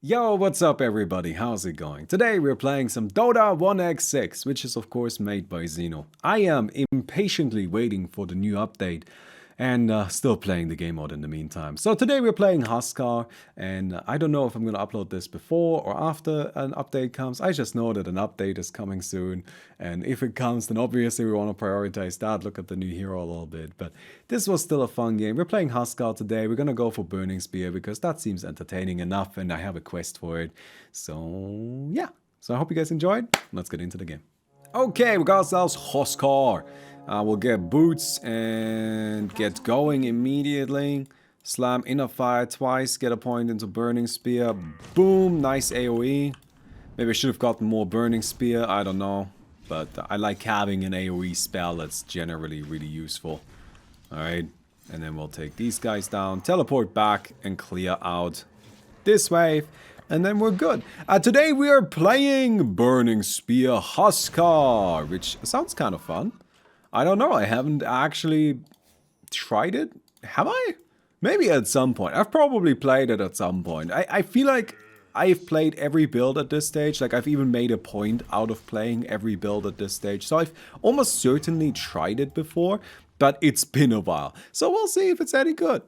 Yo, what's up everybody? How's it going? Today we're playing some Dota 1x6, which is of course made by Xeno. I am impatiently waiting for the new update and still playing the game mode in the meantime. So today we're playing Huskar, and I don't know if I'm going to upload this before or after an update comes. I just know that an update is coming soon, and if it comes then obviously we want to prioritize that, look at the new hero a little bit. But this was still a fun game. We're playing Huskar today. We're going to go for Burning Spear because that seems entertaining enough and I have a quest for it. So yeah, so I hope you guys enjoyed. Let's get into the game. Okay, we got ourselves Huskar. We'll get boots and get going immediately. Slam inner fire twice, get a point into Burning Spear. Boom, nice AoE. Maybe I should have gotten more Burning Spear, I don't know. But I like having an AoE spell that's generally really useful. Alright, and then we'll take these guys down, teleport back and clear out this wave. And then we're good. Today we are playing Burning Spear Huskar, which sounds kind of fun. I don't know, I haven't actually tried it. Have I? Maybe at some point. I've probably played it at some point. I feel like I've played every build at this stage. Like, I've even made a point out of playing every build at this stage. So I've almost certainly tried it before, but it's been a while. So we'll see if it's any good.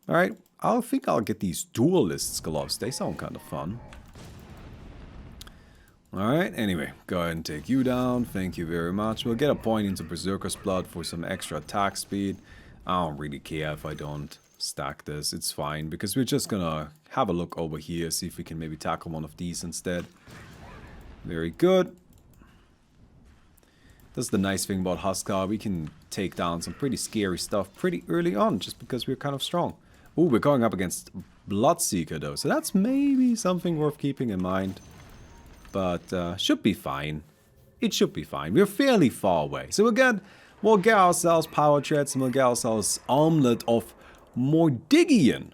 Alright, I think I'll get these Duelists gloves. They sound kind of fun. Alright, anyway, go ahead and take you down. Thank you very much. We'll get a point into Berserker's Blood for some extra attack speed. I don't really care if I don't stack this. It's fine, because we're just gonna have a look over here, see if we can maybe tackle one of these instead. Very good. That's the nice thing about Huskar. We can take down some pretty scary stuff pretty early on, just because we're kind of strong. Ooh, we're going up against Bloodseeker though, so that's maybe something worth keeping in mind. But should be fine. It should be fine. We're fairly far away. So we'll get ourselves Power Treads and we'll get ourselves Armlet of Mordigian.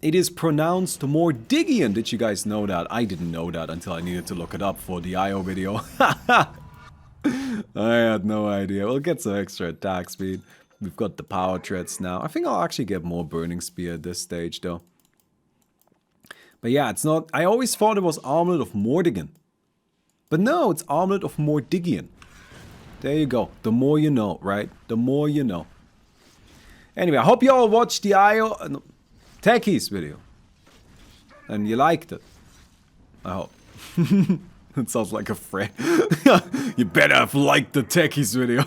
It is pronounced Mordigian. Did you guys know that? I didn't know that until I needed to look it up for the IO video. I had no idea. We'll get some extra attack speed. We've got the Power Treads now. I think I'll actually get more Burning Spear at this stage though. But yeah, it's not... I always thought it was Armlet of Mordigan. But no, it's Armlet of Mordigian. There you go. The more you know, right? The more you know. Anyway, I hope you all watched the Techies video. And you liked it. I hope. It sounds like a threat. You better have liked the Techies video.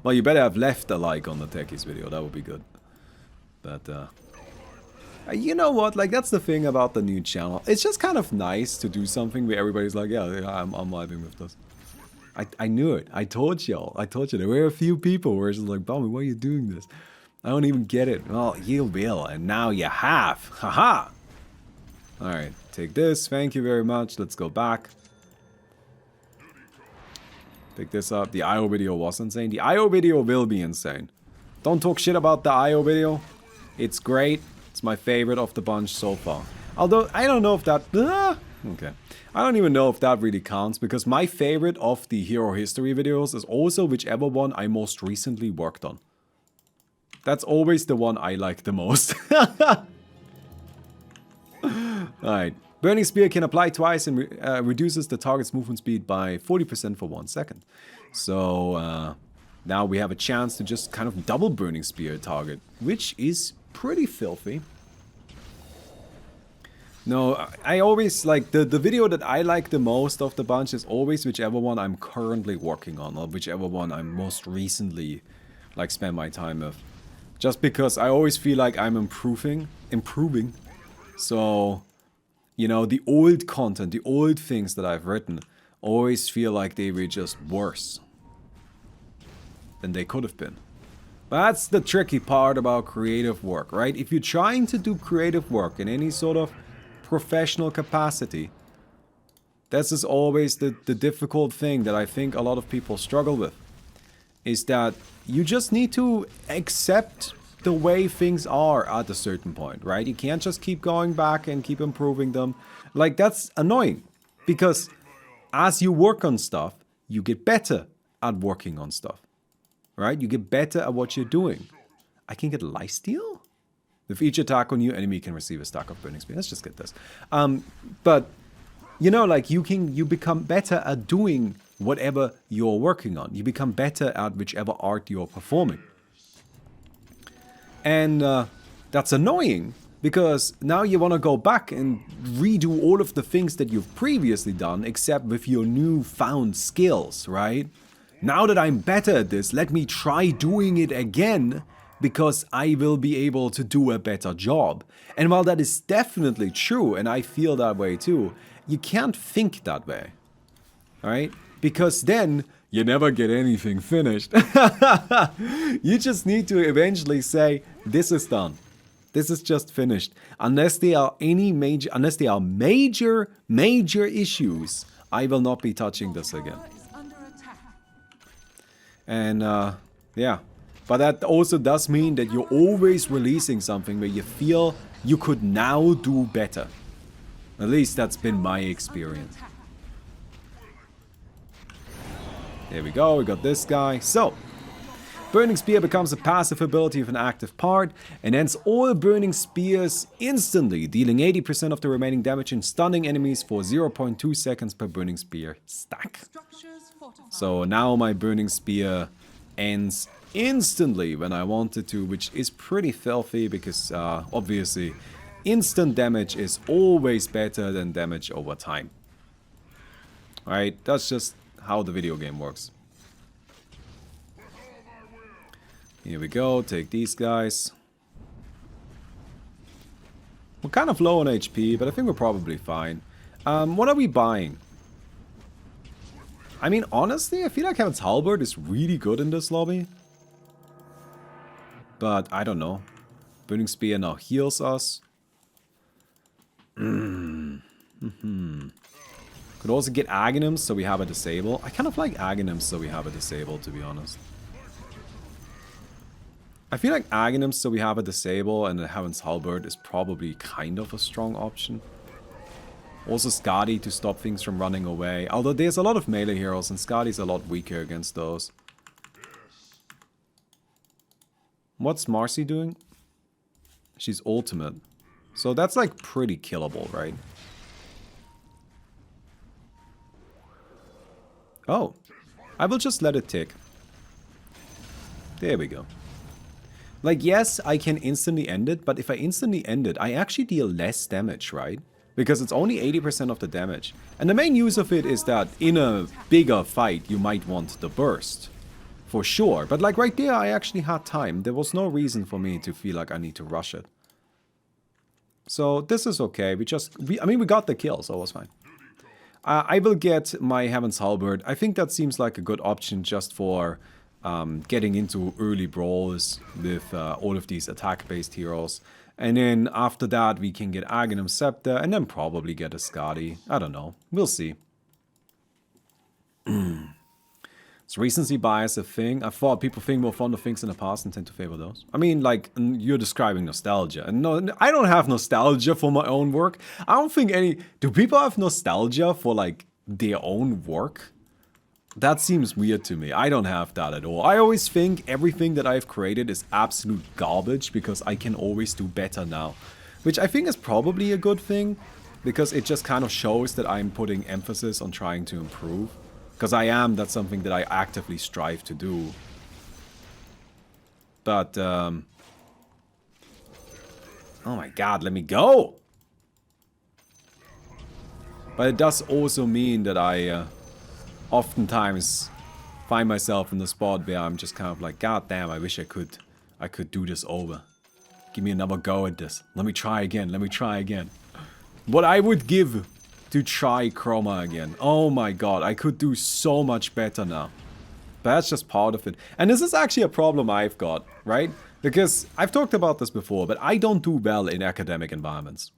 Well, you better have left a like on the Techies video. That would be good. But, you know what, like, that's the thing about the new channel. It's just kind of nice to do something where everybody's like, yeah, I'm vibing with this. I knew it. I told y'all. I told you. There were a few people where it's just like, Baumi, why are you doing this? I don't even get it. Well, you will, and now you have. Haha! Alright, take this. Thank you very much. Let's go back. Pick this up. The IO video was insane. The IO video will be insane. Don't talk shit about the IO video. It's great. It's my favorite of the bunch so far. Although, I don't know if that... okay. I don't even know if that really counts, because my favorite of the hero history videos is also whichever one I most recently worked on. That's always the one I like the most. Alright. Burning Spear can apply twice and reduces the target's movement speed by 40% for 1 second. So, now we have a chance to just kind of double Burning Spear target, which is pretty filthy. No, I always like the video that I like the most of the bunch is always whichever one I'm currently working on, or whichever one I'm most recently like spent my time with. Just because I always feel like I'm improving. So, you know, the old content, the old things that I've written always feel like they were just worse than they could have been. That's the tricky part about creative work, right? If you're trying to do creative work in any sort of professional capacity, this is always the difficult thing that I think a lot of people struggle with. Is that you just need to accept the way things are at a certain point, right? You can't just keep going back and keep improving them. Like, that's annoying. Because as you work on stuff, you get better at working on stuff. Right? You get better at what you're doing. I can get lifesteal? With each attack on you, enemy can receive a stack of Burning Spear. Let's just get this. But, you know, like, you become better at doing whatever you're working on. You become better at whichever art you're performing. And that's annoying, because now you want to go back and redo all of the things that you've previously done, except with your newfound skills, right? Now that I'm better at this, let me try doing it again, because I will be able to do a better job. And while that is definitely true, and I feel that way too, you can't think that way, right? Because then you never get anything finished. You just need to eventually say, this is done. This is just finished. Unless there are major issues, I will not be touching this again. And yeah. But that also does mean that you're always releasing something where you feel you could now do better. At least that's been my experience. There we go, we got this guy. So, Burning Spear becomes a passive ability of an active part and ends all Burning Spears instantly, dealing 80% of the remaining damage and stunning enemies for 0.2 seconds per Burning Spear stack. So now my Burning Spear ends instantly when I want it to, which is pretty filthy because obviously instant damage is always better than damage over time. Alright, that's just how the video game works. Here we go, take these guys. We're kind of low on HP, but I think we're probably fine. What are we buying? I mean, honestly, I feel like Heaven's Halberd is really good in this lobby. But, I don't know. Burning Spear now heals us. Could also get Aghanim's so we have a disable. I kind of like Aghanim's so we have a disable, to be honest. I feel like Aghanim's so we have a disable and the Heaven's Halberd is probably kind of a strong option. Also Skadi to stop things from running away. Although there's a lot of melee heroes and Skadi's a lot weaker against those. What's Marcy doing? She's ultimate. So that's like pretty killable, right? Oh. I will just let it tick. There we go. Like, yes, I can instantly end it, but if I instantly end it, I actually deal less damage, right? Because it's only 80% of the damage. And the main use of it is that in a bigger fight, you might want the burst. For sure. But like right there, I actually had time. There was no reason for me to feel like I need to rush it. So this is okay. We got the kill, so it was fine. I will get my Heaven's Halberd. I think that seems like a good option just for getting into early brawls with all of these attack-based heroes. And then after that, we can get Aghanim's Scepter and then probably get a Skadi. I don't know. We'll see. Is recency bias a thing? I thought people think more fond of things in the past and tend to favor those. I mean, like, you're describing nostalgia. And no, I don't have nostalgia for my own work. I don't think any... Do people have nostalgia for, like, their own work? That seems weird to me. I don't have that at all. I always think everything that I've created is absolute garbage because I can always do better now. Which I think is probably a good thing because it just kind of shows that I'm putting emphasis on trying to improve. Because that's something that I actively strive to do. But, oh my god, let me go! But it does also mean that I oftentimes find myself in the spot where I'm just kind of like, god damn, I wish I could do this over. Give me another go at this. Let me try again, let me try again. What I would give to try Chroma again. Oh my god, I could do so much better now. But that's just part of it. And this is actually a problem I've got, right? Because I've talked about this before, but I don't do well in academic environments.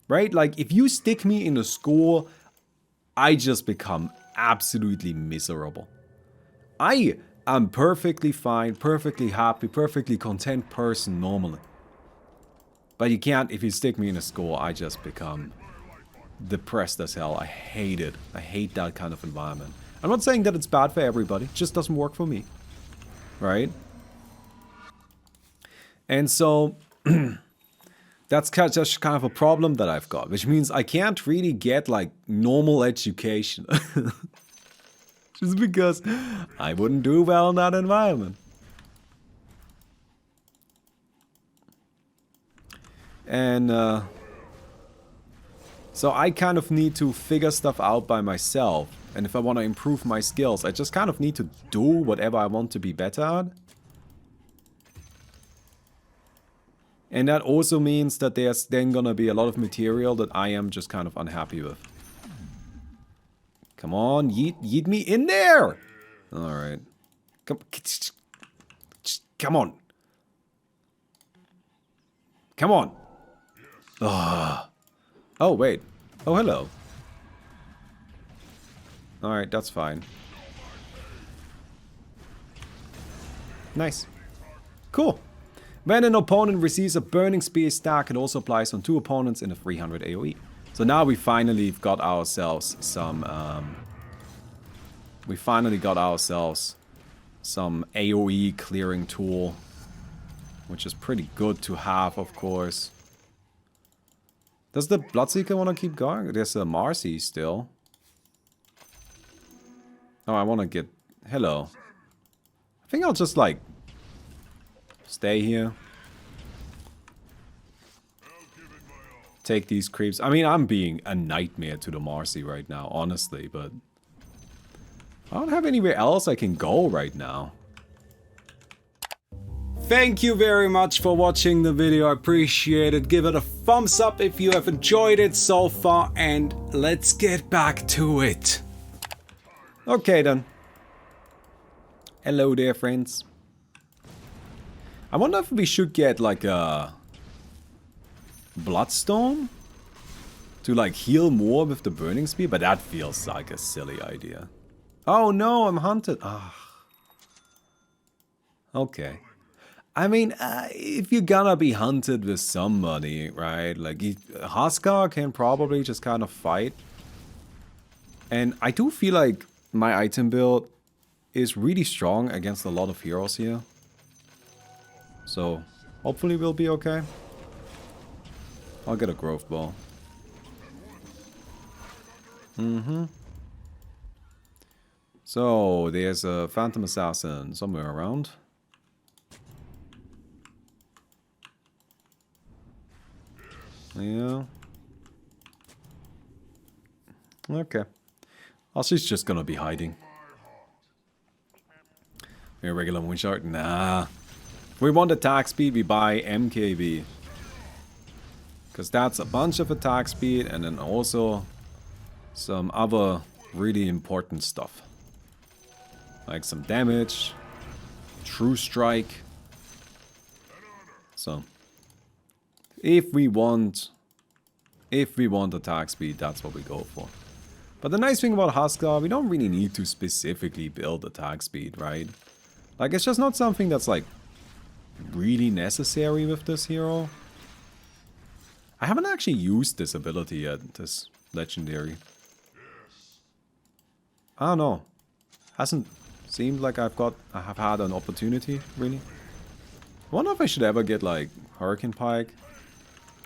Right? Like, if you stick me in a school, I just become absolutely miserable. I am perfectly fine, perfectly happy, perfectly content person normally. But you can't, if you stick me in a school, I just become depressed as hell. I hate it. I hate that kind of environment. I'm not saying that it's bad for everybody. It just doesn't work for me. Right? And so, That's just kind of a problem that I've got, which means I can't really get like normal education. Just because I wouldn't do well in that environment. And so I kind of need to figure stuff out by myself. And if I want to improve my skills, I just kind of need to do whatever I want to be better at. And that also means that there's then gonna be a lot of material that I am just kind of unhappy with. Come on, yeet me in there! Alright. Come on. Come on. Ugh. Oh, wait. Oh, hello. Alright, that's fine. Nice. Cool. When an opponent receives a Burning Spear stack, it also applies on 2 opponents in a 300 AoE. So now we finally got ourselves some... some AoE clearing tool. Which is pretty good to have, of course. Does the Bloodseeker want to keep going? There's a Marcy still. Oh, I want to get... Hello. I think I'll just, like... stay here. Take these creeps. I mean, I'm being a nightmare to the Marcy right now, honestly, but... I don't have anywhere else I can go right now. Thank you very much for watching the video, I appreciate it. Give it a thumbs up if you have enjoyed it so far, and let's get back to it. Okay then. Hello there, friends. I wonder if we should get like a Bloodstone to like heal more with the Burning Spear, but that feels like a silly idea. Oh no, I'm hunted. Ah. Okay. I mean, if you're gonna be hunted with somebody, right? Like, Huskar can probably just kind of fight. And I do feel like my item build is really strong against a lot of heroes here. So, hopefully we'll be okay. I'll get a growth ball. So, there's a Phantom Assassin somewhere around. Yeah. Okay. Oh, she's just gonna be hiding. A regular moonshot? Nah. If we want attack speed, we buy MKB. Because that's a bunch of attack speed and then also some other really important stuff. Like some damage, true strike. So, if we want attack speed, that's what we go for. But the nice thing about Huskar, we don't really need to specifically build attack speed, right? Like, it's just not something that's like really necessary with this hero. I haven't actually used this ability yet, this legendary. I don't know. Hasn't seemed like I have had an opportunity, really. I wonder if I should ever get like Hurricane Pike.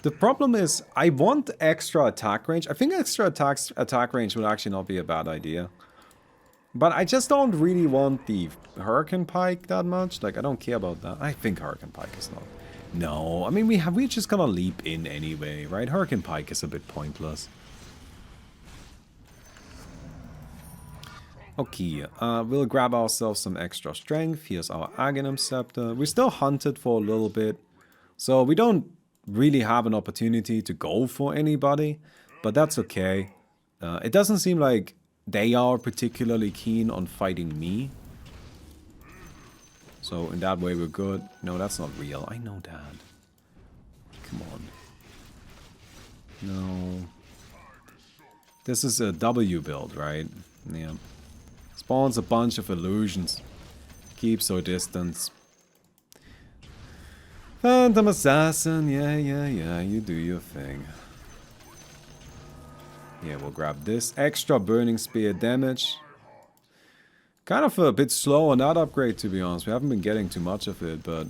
The problem is, I want extra attack range. I think extra attack range would actually not be a bad idea. But I just don't really want the Hurricane Pike that much. Like, I don't care about that. I think Hurricane Pike is not. No, I mean, we're just gonna leap in anyway, right? Hurricane Pike is a bit pointless. Okay, we'll grab ourselves some extra strength. Here's our Aghanim Scepter. We're still hunted for a little bit. So we don't really have an opportunity to go for anybody. But that's okay. It doesn't seem like they are particularly keen on fighting me. So in that way we're good. No, that's not real. I know that. Come on. No. This is a W build, right? Yeah. Spawns a bunch of illusions. Keeps our distance. Phantom Assassin, yeah, you do your thing. Yeah, we'll grab this. Extra Burning Spear damage. Kind of a bit slow on that upgrade, to be honest. We haven't been getting too much of it, but...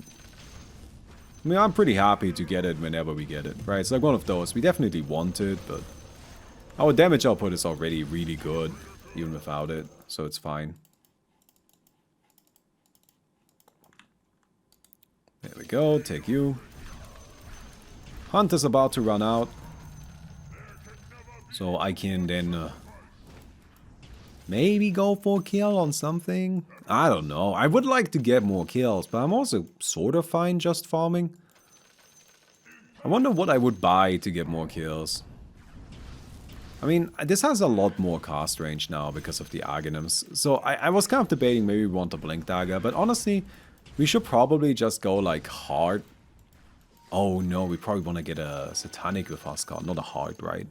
I mean, I'm pretty happy to get it whenever we get it, right? It's like one of those. We definitely want it, but our damage output is already really good, even without it, so it's fine. There we go, take you. Hunt is about to run out. So I can then maybe go for a kill on something. I don't know. I would like to get more kills, but I'm also sort of fine just farming. I wonder what I would buy to get more kills. I mean, this has a lot more cast range now because of the Aghanim's. So I was kind of debating maybe we want a Blink Dagger, but honestly, we should probably just go like hard. Oh no, we probably want to get a Satanic with Huskar, not a hard, right?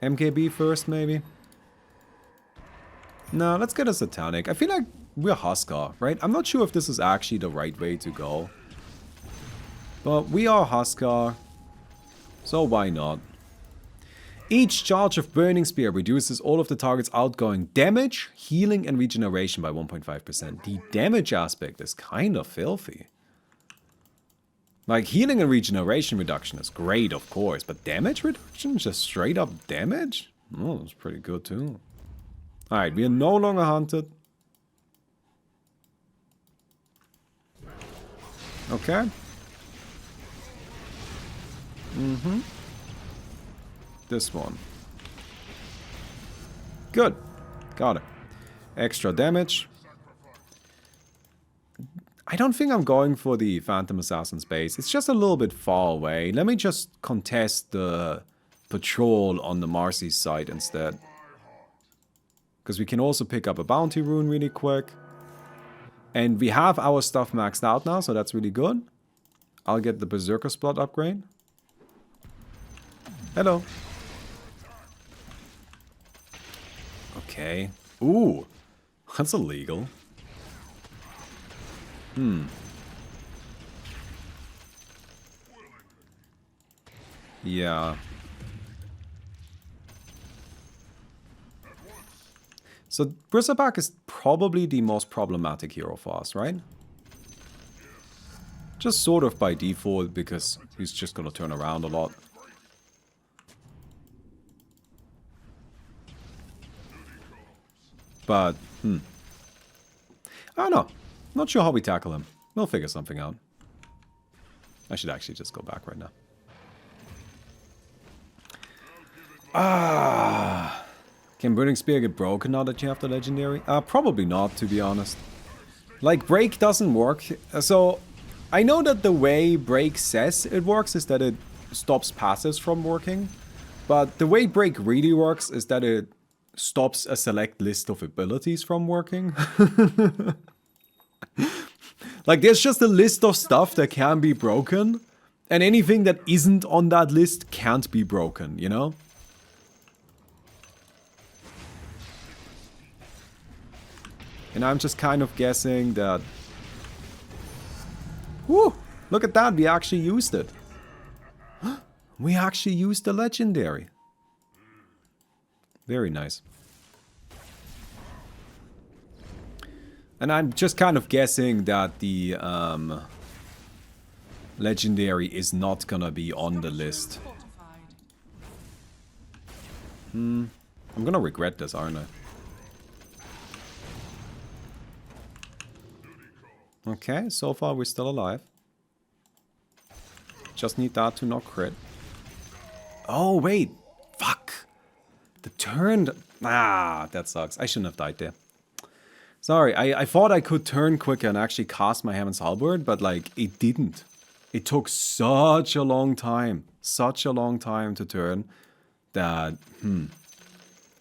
MKB first, maybe? No, let's get a Satanic. I feel like we're Huskar, right? I'm not sure if this is actually the right way to go. But we are Huskar, so why not? Each charge of Burning Spear reduces all of the target's outgoing damage, healing, and regeneration by 1.5%. The damage aspect is kind of filthy. Like, healing and regeneration reduction is great, of course, but damage reduction? Just straight up damage? Oh, that's pretty good too. Alright, we are no longer hunted. Okay. This one. Good. Got it. Extra damage. I don't think I'm going for the Phantom Assassin's base. It's just a little bit far away. Let me just contest the patrol on the Marcy's side instead. Because we can also pick up a bounty rune really quick. And we have our stuff maxed out now, so that's really good. I'll get the Berserker's Blood upgrade. Hello. Okay. Ooh. That's illegal. Yeah. So Bristlebak is probably the most problematic hero for us, right? Just sort of by default, because he's just gonna turn around a lot. But, I don't know. Not sure how we tackle him. We'll figure something out. I should actually just go back right now. Can Burning Spear get broken now that you have the legendary? Probably not, to be honest. Like, break doesn't work. So, I know that the way break says it works is that it stops passives from working. But the way break really works is that it stops a select list of abilities from working. Like, there's just a list of stuff that can be broken, and anything that isn't on that list can't be broken, you know? And I'm just kind of guessing that... Whew! Look at that, we actually used it. We actually used the legendary. Very nice. And I'm just kind of guessing that the legendary is not gonna be on the list. I'm gonna regret this, aren't I? Okay, so far we're still alive. Just need that to not crit. Oh, wait. Fuck. The turn... Ah, that sucks. I shouldn't have died there. Sorry, I thought I could turn quicker and actually cast my Heaven's Halberd, but like, it didn't. It took such a long time. Such a long time to turn that...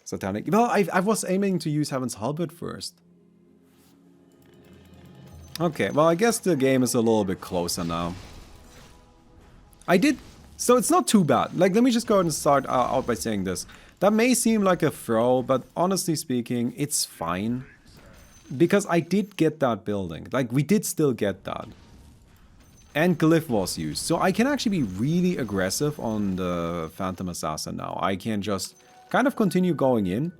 Satanic... Well, I was aiming to use Heaven's Halberd first. Okay, well, I guess the game is a little bit closer now. I did... So it's not too bad. Like, let me just go ahead and start out by saying this. That may seem like a throw, but honestly speaking, it's fine. Because I did get that building. Like, we did still get that. And Glyph was used. So I can actually be really aggressive on the Phantom Assassin now. I can just kind of continue going in.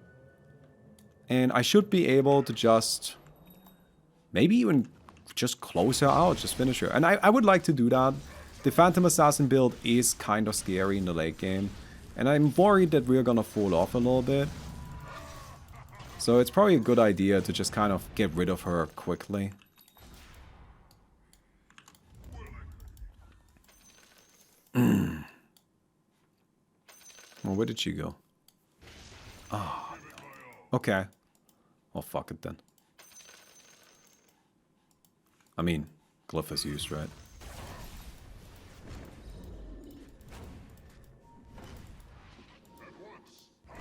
And I should be able to just... Maybe even just close her out, just finish her. And I would like to do that. The Phantom Assassin build is kind of scary in the late game. And I'm worried that we're gonna fall off a little bit. So it's probably a good idea to just kind of get rid of her quickly. Well, where did she go? Oh, no. Okay. Well, fuck it then. I mean, glyph is used, right?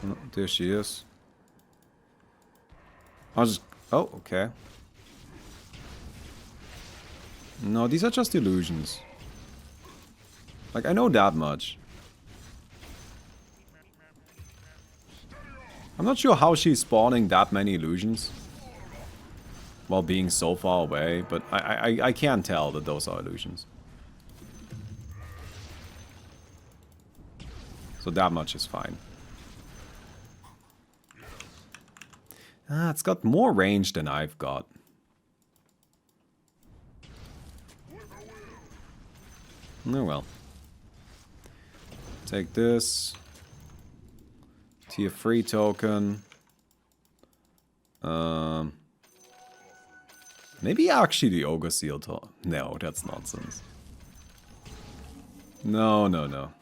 Oh, there she is. I'll just... Oh, okay. No, these are just illusions. Like, I know that much. I'm not sure how she's spawning that many illusions while being so far away, but I can tell that those are illusions. So that much is fine. Ah, it's got more range than I've got. Oh well. Take this. Tier 3 token. Maybe actually the Ogre Seal token. No, that's nonsense. No, no, no.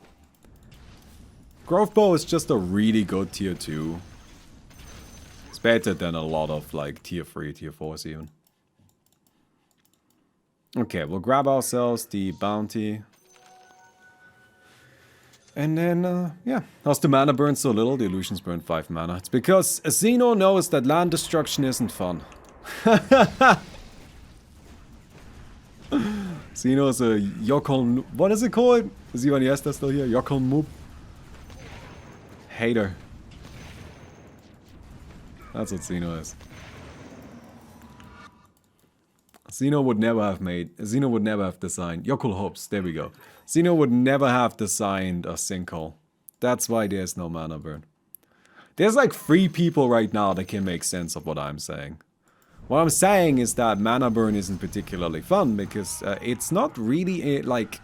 Growth Bow is just a really good tier 2. It's better than a lot of like tier 3, tier 4s even. Okay, we'll grab ourselves the bounty. And then, yeah. How's the mana burn so little? The illusions burn 5 mana. It's because Xeno knows that land destruction isn't fun. Xeno is a Yokon... What is it called? Is Ivaniesta still here? Yokon Moob? Hater. That's what Xeno is. Xeno would never have made... Xeno would never have designed... Yokul Hopes, there we go. Xeno would never have designed a sinkhole. That's why there's no mana burn. There's like 3 people right now that can make sense of what I'm saying. What I'm saying is that mana burn isn't particularly fun because it's not really like...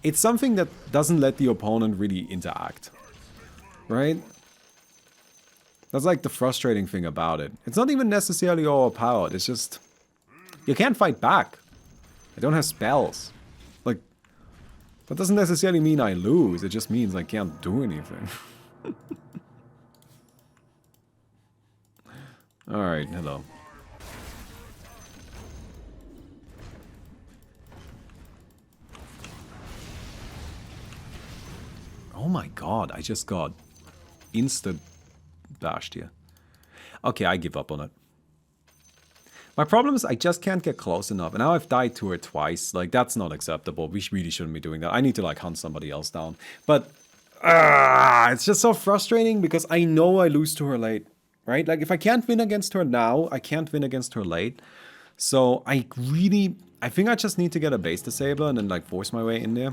It's something that doesn't let the opponent really interact. Right? That's like the frustrating thing about it. It's not even necessarily overpowered, it's just... You can't fight back. I don't have spells. Like, that doesn't necessarily mean I lose, it just means I can't do anything. Alright, hello. Oh my god, I just got instant bashed here. Okay, I give up on it. My problem is I just can't get close enough. And now I've died to her twice. Like, that's not acceptable. We really shouldn't be doing that. I need to, like, hunt somebody else down. But, it's just so frustrating because I know I lose to her late. Right? Like, if I can't win against her now, I can't win against her late. So, I think I just need to get a base disabler and then, like, force my way in there.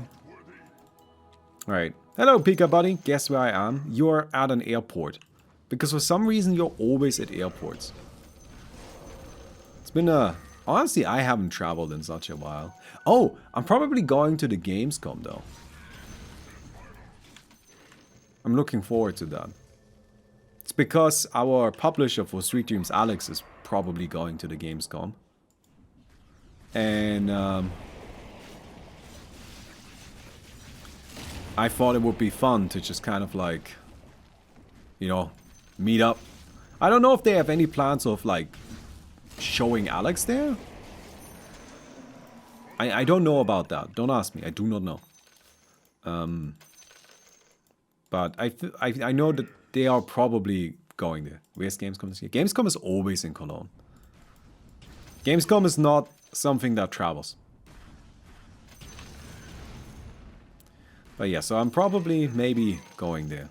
Alright. Hello, Pika buddy. Guess where I am? You're at an airport. Because for some reason, you're always at airports. Been honestly, I haven't traveled in such a while. Oh, I'm probably going to the Gamescom though. I'm looking forward to that. It's because our publisher for Sweet Dreams, Alex, is probably going to the Gamescom. And I thought it would be fun to just kind of like, you know, meet up. I don't know if they have any plans of like showing Alex there? I don't know about that. Don't ask me. I do not know. But I know that they are probably going there. Where's Gamescom this year? Gamescom is always in Cologne. Gamescom is not something that travels. But yeah, so I'm probably maybe going there.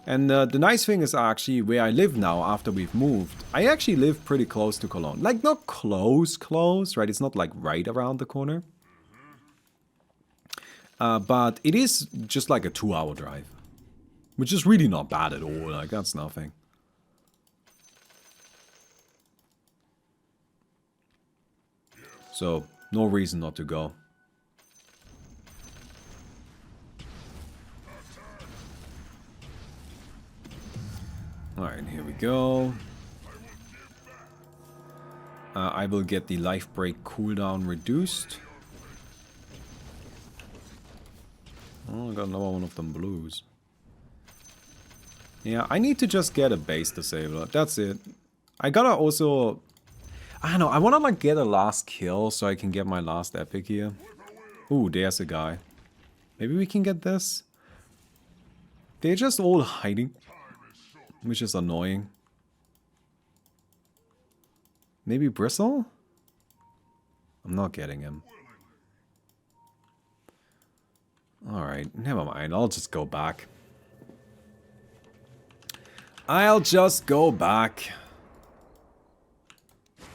And the nice thing is actually where I live now after we've moved. I actually live pretty close to Cologne. Like, not close, right? It's not like right around the corner. But it is just like a 2-hour drive. Which is really not bad at all. Like, that's nothing. So, no reason not to go. Alright, here we go. I will get the life break cooldown reduced. Oh, I got another one of them blues. Yeah, I need to just get a base disabler. That's it. I gotta also... I don't know, I wanna like get a last kill so I can get my last epic here. Ooh, there's a guy. Maybe we can get this? They're just all hiding, which is annoying. Maybe Bristle? I'm not getting him. Alright, never mind. I'll just go back. I'll just go back.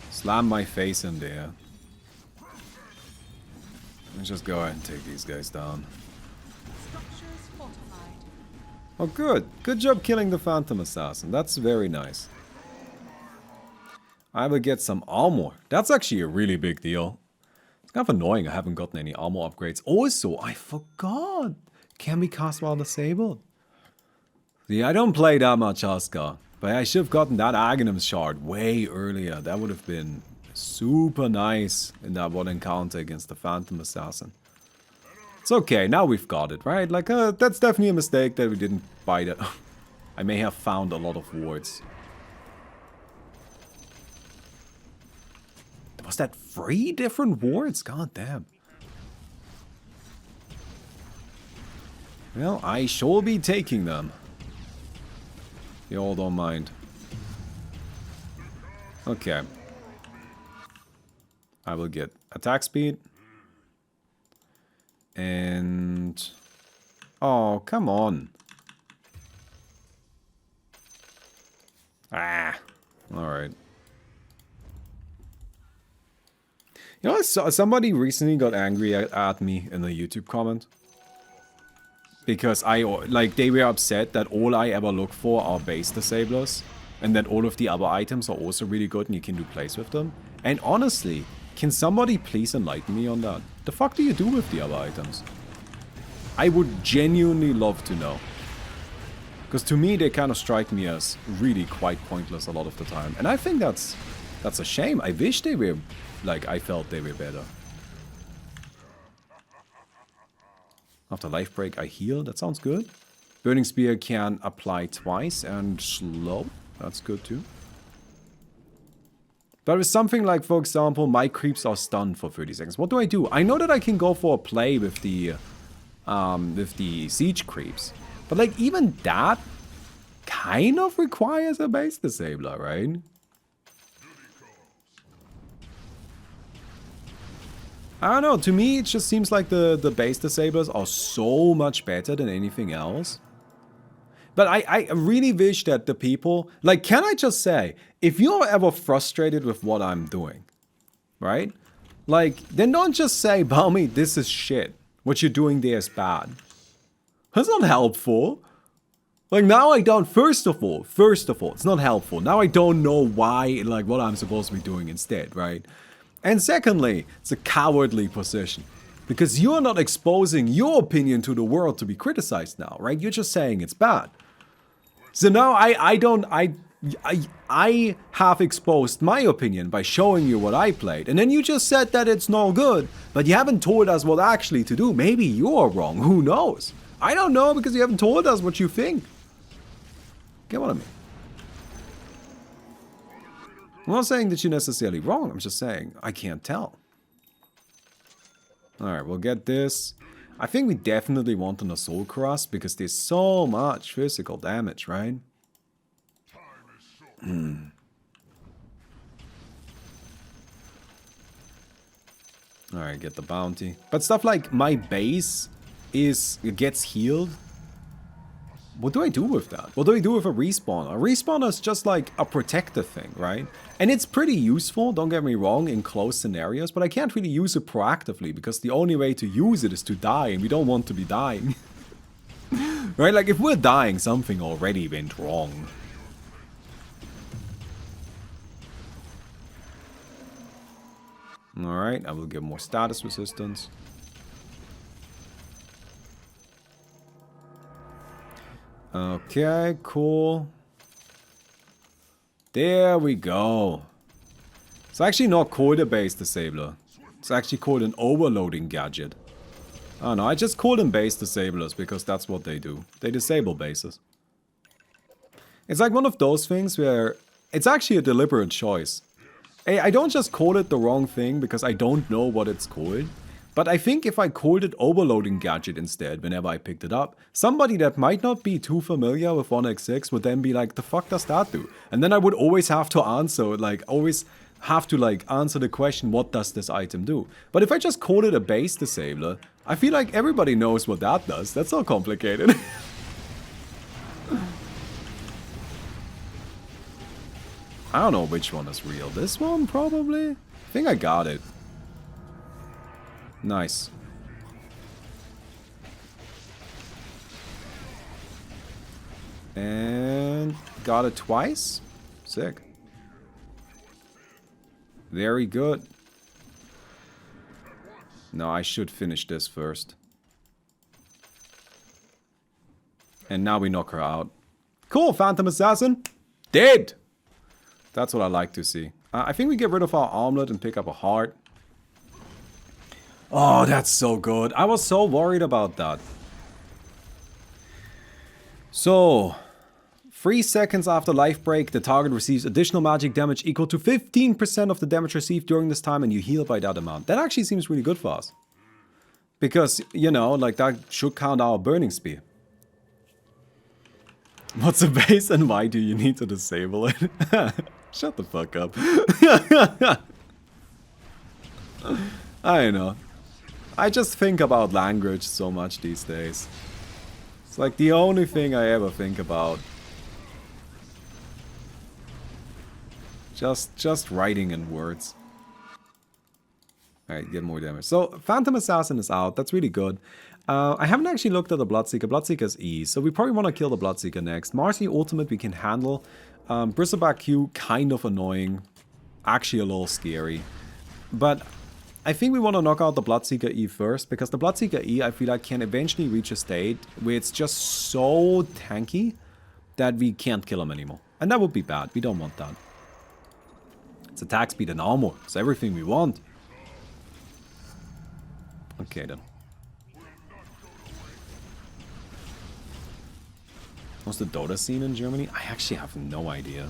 Slam my face in there. Let's just go ahead and take these guys down. Oh, good. Good job killing the Phantom Assassin. That's very nice. I will get some armor. That's actually a really big deal. It's kind of annoying I haven't gotten any armor upgrades. Also, I forgot. Can be cast while disabled. Yeah, I don't play that much Huskar. But I should have gotten that Aghanim shard way earlier. That would have been super nice in that one encounter against the Phantom Assassin. It's okay, now we've got it, right? Like, that's definitely a mistake that we didn't buy that. I may have found a lot of wards. Was that 3 different wards? God damn. Well, I shall be taking them. You all don't mind. Okay. I will get attack speed. And... oh, come on. Ah. Alright. You know, somebody recently got angry at me in a YouTube comment. Because they were upset that all I ever look for are base disablers. And that all of the other items are also really good and you can do plays with them. And honestly, can somebody please enlighten me on that? The fuck do you do with the other items? I would genuinely love to know. Because to me, they kind of strike me as really quite pointless a lot of the time. And I think that's a shame. I wish they were, like, I felt they were better. After life break, I heal. That sounds good. Burning Spear can apply twice and slow. That's good too. But with something like, for example, my creeps are stunned for 30 seconds. What do? I know that I can go for a play with the siege creeps. But like, even that kind of requires a base disabler, right? I don't know, to me it just seems like the base disablers are so much better than anything else. But I really wish that the people, like, can I just say, if you're ever frustrated with what I'm doing, right? Like, then don't just say, Baumi, this is shit. What you're doing there is bad. That's not helpful. Like, now I don't, first of all, it's not helpful. Now I don't know why, like, what I'm supposed to be doing instead, right? And secondly, it's a cowardly position. Because you're not exposing your opinion to the world to be criticized now, right? You're just saying it's bad. So now I have exposed my opinion by showing you what I played. And then you just said that it's no good, but you haven't told us what actually to do. Maybe you're wrong, who knows? I don't know because you haven't told us what you think. Get what I mean? I'm not saying that you're necessarily wrong, I'm just saying I can't tell. Alright, we'll get this. I think we definitely want an Assault Cuirass because there's so much physical damage, right? Alright, get the bounty. But stuff like my base gets healed. What do I do with that? What do I do with a respawner? A respawner is just like a protective thing, right? And it's pretty useful, don't get me wrong, in close scenarios, but I can't really use it proactively because the only way to use it is to die, and we don't want to be dying. Right? Like, if we're dying, something already went wrong. Alright, I will give more status resistance. Okay, cool. There we go. It's actually not called a base disabler. It's actually called an overloading gadget. Oh no, I just call them base disablers because that's what they do. They disable bases. It's like one of those things where it's actually a deliberate choice. I don't just call it the wrong thing because I don't know what it's called. But I think if I called it overloading gadget instead whenever I picked it up, somebody that might not be too familiar with 1x6 would then be like, the fuck does that do? And then I would always have to answer, like, always have to, like, answer the question, what does this item do? But if I just call it a base disabler, I feel like everybody knows what that does. That's not complicated. I don't know which one is real. This one, probably? I think I got it. Nice. And got it twice? Sick. Very good. No, I should finish this first. And now we knock her out. Cool, Phantom Assassin. Dead! That's what I like to see. I think we get rid of our armlet and pick up a heart. Oh, that's so good. I was so worried about that. So, 3 seconds after life break, the target receives additional magic damage equal to 15% of the damage received during this time, and you heal by that amount. That actually seems really good for us. Because, you know, like that should count our burning spear. What's a base and why do you need to disable it? Shut the fuck up. I know. I just think about language so much these days. It's like the only thing I ever think about. Just writing in words. Alright, get more damage. So, Phantom Assassin is out. That's really good. I haven't actually looked at the Bloodseeker. Bloodseeker's E, so we probably want to kill the Bloodseeker next. Marcy Ultimate we can handle. Bristleback Q, kind of annoying. Actually a little scary. But I think we want to knock out the Bloodseeker E first, because the Bloodseeker E, I feel like, can eventually reach a state where it's just so tanky that we can't kill him anymore. And that would be bad. We don't want that. It's attack speed and armor. It's everything we want. Okay, then. What's the Dota scene in Germany? I actually have no idea.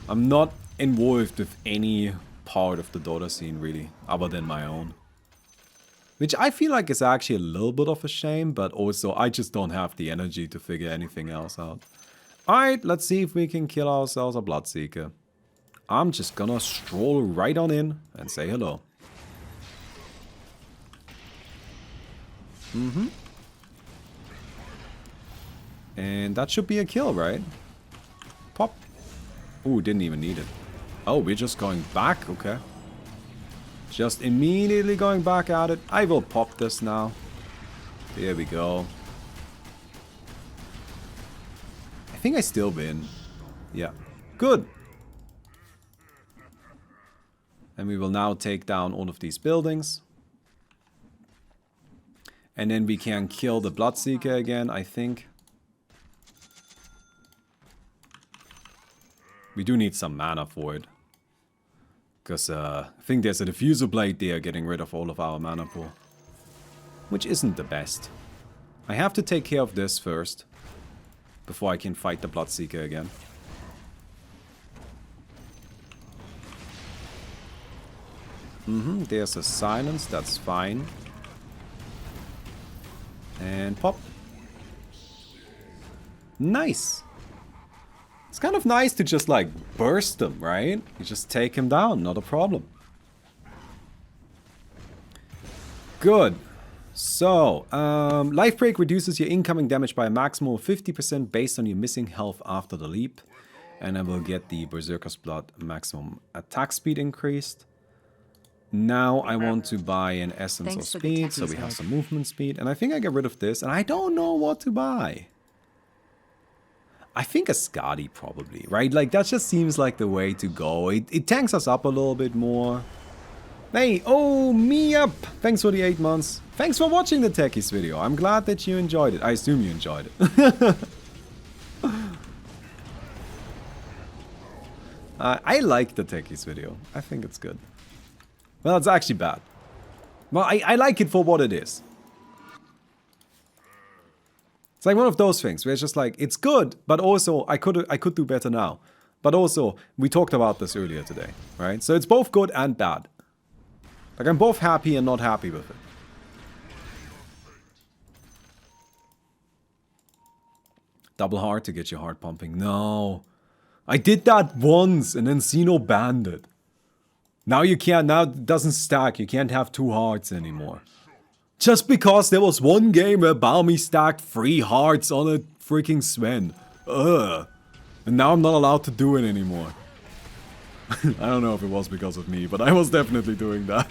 I'm not involved with any part of the Dota scene, really, other than my own. Which I feel like is actually a little bit of a shame, but also I just don't have the energy to figure anything else out. Alright, let's see if we can kill ourselves a Bloodseeker. I'm just gonna stroll right on in and say hello. And that should be a kill, right? Pop. Ooh, didn't even need it. Oh, we're just going back, okay. Just immediately going back at it. I will pop this now. There we go. I think I still win. Yeah. Good. And we will now take down all of these buildings. And then we can kill the Bloodseeker again, I think. We do need some mana for it. Because I think there's a diffuser blade there getting rid of all of our mana pool. Which isn't the best. I have to take care of this first. Before I can fight the Bloodseeker again. There's a silence, that's fine. And pop. Nice! It's kind of nice to just like burst them, right? You just take him down, not a problem. Good. So, Life Break reduces your incoming damage by a maximum of 50% based on your missing health after the leap. And I will get the Berserker's Blood maximum attack speed increased. Now I want to buy an Essence of Speed, so we have some movement speed. And I think I get rid of this, and I don't know what to buy. I think a Skadi probably, right? Like, that just seems like the way to go. It tanks us up a little bit more. Hey, oh, me up! Thanks for the 8 months. Thanks for watching the Techies video. I'm glad that you enjoyed it. I assume you enjoyed it. I like the Techies video. I think it's good. Well, it's actually bad. Well, I like it for what it is. It's like one of those things where it's just like, it's good, but also I could do better now. But also, we talked about this earlier today, right? So it's both good and bad. Like, I'm both happy and not happy with it. Double heart to get your heart pumping. No. I did that once and then Xeno banned it. Now you can't, now it doesn't stack. You can't have 2 hearts anymore. Just because there was one game where Baumi stacked 3 hearts on a freaking Sven. Ugh. And now I'm not allowed to do it anymore. I don't know if it was because of me, but I was definitely doing that.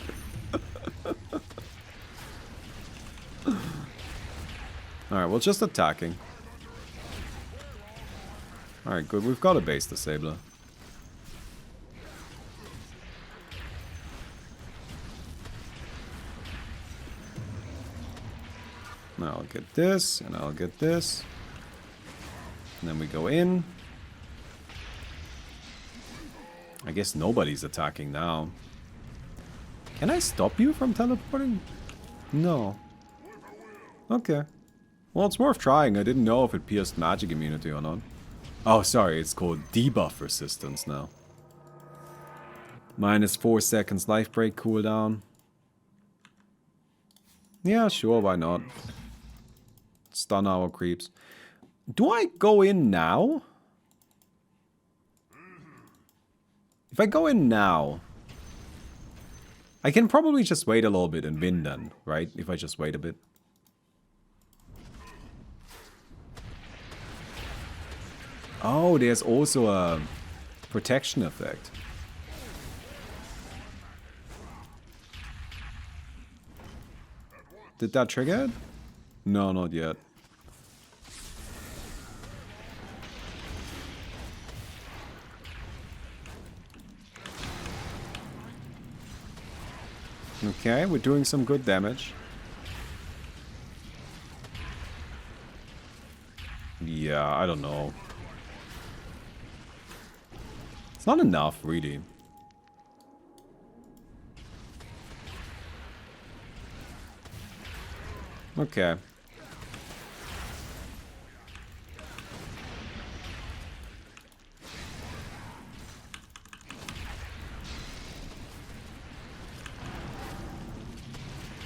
Alright, well, just attacking. Alright, good. We've got a base disabler. Now I'll get this, and I'll get this. And then we go in. I guess nobody's attacking now. Can I stop you from teleporting? No. Okay. Well, it's worth trying. I didn't know if it pierced magic immunity or not. Oh, sorry. It's called debuff resistance now. Minus 4 seconds life break cooldown. Yeah, sure. Why not? Stun our creeps. Do I go in now? If I go in now, I can probably just wait a little bit and win then, right? If I just wait a bit. Oh, there's also a protection effect. Did that trigger it? No, not yet. Okay, we're doing some good damage. Yeah, I don't know. It's not enough, really. Okay.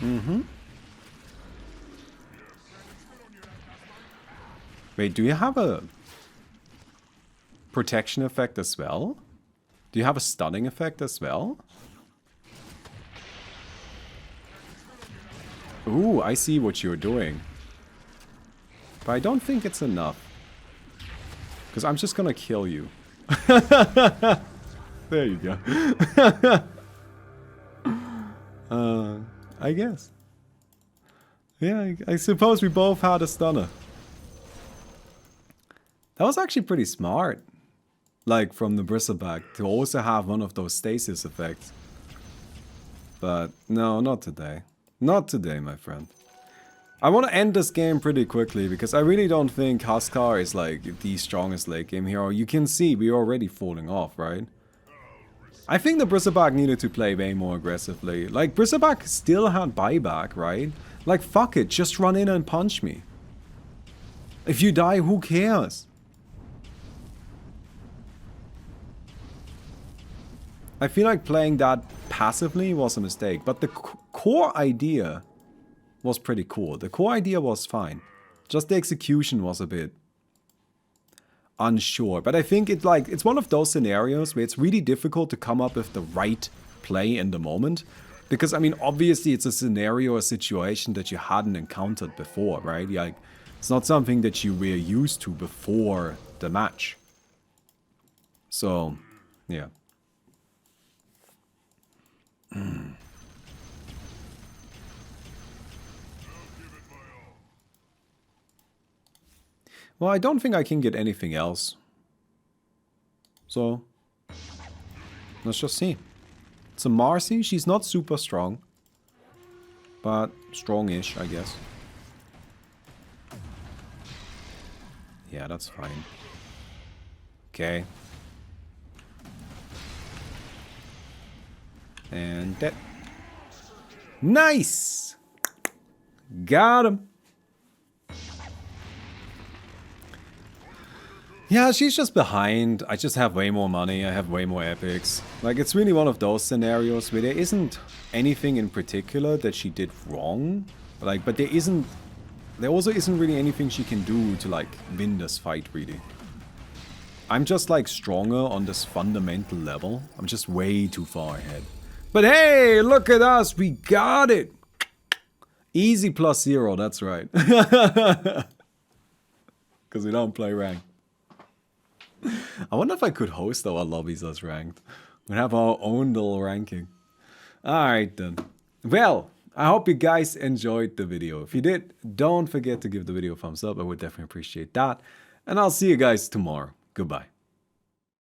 Mm-hmm. Wait, do you have a protection effect as well? Do you have a stunning effect as well? Ooh, I see what you're doing. But I don't think it's enough. Because I'm just gonna kill you. There you go. I guess. Yeah, I suppose we both had a stunner. That was actually pretty smart. Like, from the bristleback to also have one of those stasis effects. But, no, not today. Not today, my friend. I want to end this game pretty quickly, because I really don't think Huskar is, like, the strongest late game hero. You can see we're already falling off, right? I think the bristleback needed to play way more aggressively. Like, bristleback still had buyback, right? Like, fuck it, just run in and punch me. If you die, who cares? I feel like playing that passively was a mistake, but the core idea was pretty cool. The core idea was fine. Just the execution was a bit unsure. But I think it's one of those scenarios where it's really difficult to come up with the right play in the moment. Because, I mean, obviously it's a scenario, a situation that you hadn't encountered before, right? Like, it's not something that you were used to before the match. So, yeah. Well, I don't think I can get anything else. So, let's just see. So Marcy, she's not super strong. But strong-ish, I guess. Yeah, that's fine. Okay. And that. Nice! Got him. Yeah, she's just behind. I just have way more money. I have way more epics. Like, it's really one of those scenarios where there isn't anything in particular that she did wrong. Like, but there also isn't really anything she can do to, like, win this fight, really. I'm just, like, stronger on this fundamental level. I'm just way too far ahead. But hey, look at us. We got it. Easy +0, that's right. Because we don't play ranked. I wonder if I could host our lobbies as ranked. We'd have our own little ranking. Alright then. Well, I hope you guys enjoyed the video. If you did, don't forget to give the video a thumbs up. I would definitely appreciate that. And I'll see you guys tomorrow. Goodbye.